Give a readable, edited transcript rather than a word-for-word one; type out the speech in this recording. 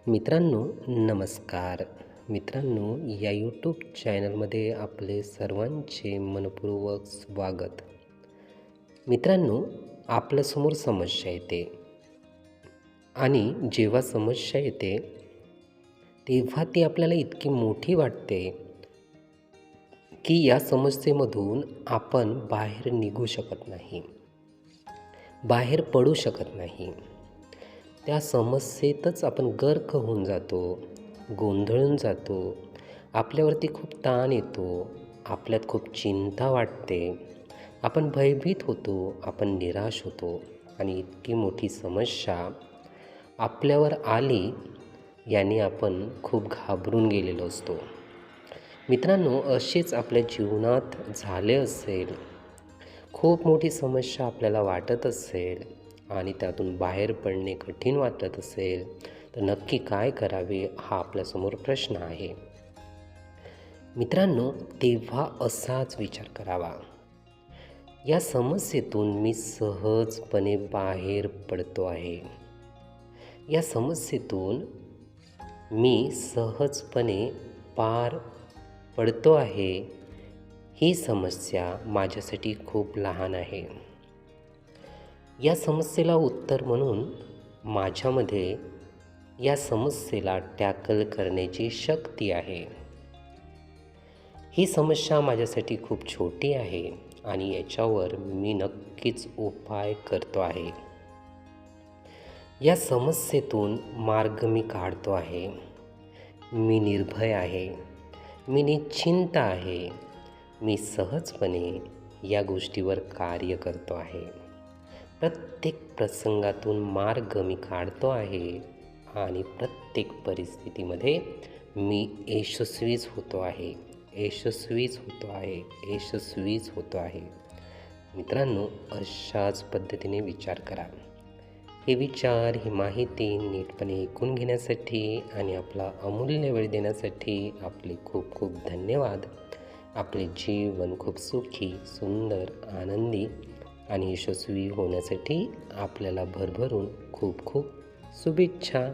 मित्रांनो, नमस्कार. मित्रांनो, या यूट्यूब चॅनलमध्ये आपले सर्वांचे मनपूर्वक स्वागत. मित्रांनो, आपल्यासमोर समस्या येते आणि जेव्हा समस्या येते तेव्हा ती आपल्याला इतकी मोठी वाटते की या समस्येमधून आपण बाहेर निघू शकत नाही, बाहेर पडू शकत नाही. त्या समस्येतच आपण गर्क होऊन जातो, गोंधळून जातो. आपल्यावरती खूप ताण येतो, आपल्यात खूप चिंता वाटते, आपण भयभीत होतो, आपण निराश होतो आणि इतकी मोठी समस्या आपल्यावर आली याने आपण खूप घाबरून गेलेलो असतो. मित्रांनो, असेच आपल्या जीवनात झाले असेल, खूप मोठी समस्या आपल्याला वाटत असेल आणि त्यातून बाहेर पडणे कठीण वाटत असेल तर नक्की काय करावे हा आपल्यासमोर प्रश्न आहे. मित्रांनो, तेव्हा असाच विचार करावा, या समस्येतून मी सहजपणे बाहेर पडतो आहे, या समस्येतून मी सहजपणे पार पडतो आहे. ही समस्या माझ्यासाठी खूप लहान आहे. या समस्येला उत्तर म्हणून माझ्यामध्ये या समस्येला टॅकल करण्याची शक्ती आहे. ही समस्या माझ्यासाठी खूप छोटी आहे आणि याच्यावर मी नक्कीच उपाय करतो आहे. या समस्येतून मार्ग मी काढतो आहे. मी निर्भय आहे, मी निश्चिंत आहे, मी सहजपणे या गोष्टीवर कार्य करतो आहे. प्रत्येक प्रसंगातून मार्ग मी काढतो आहे आणि प्रत्येक परिस्थितीमध्ये मी यशस्वीच होतो आहे, यशस्वीच होतो आहे, यशस्वीच होतो आहे. मित्रांनो, अशाच पद्धतीने विचार करा. हे विचार, ही माहिती नीटपणे ऐकून घेण्यासाठी आणि आपला अमूल्य वेळ देण्यासाठी आपले खूप खूप धन्यवाद. आपले जीवन खूप सुखी, सुंदर, आनंदी आणि यशस्वी होण्यासाठी आपल्याला भरभरून खूप खूप शुभेच्छा.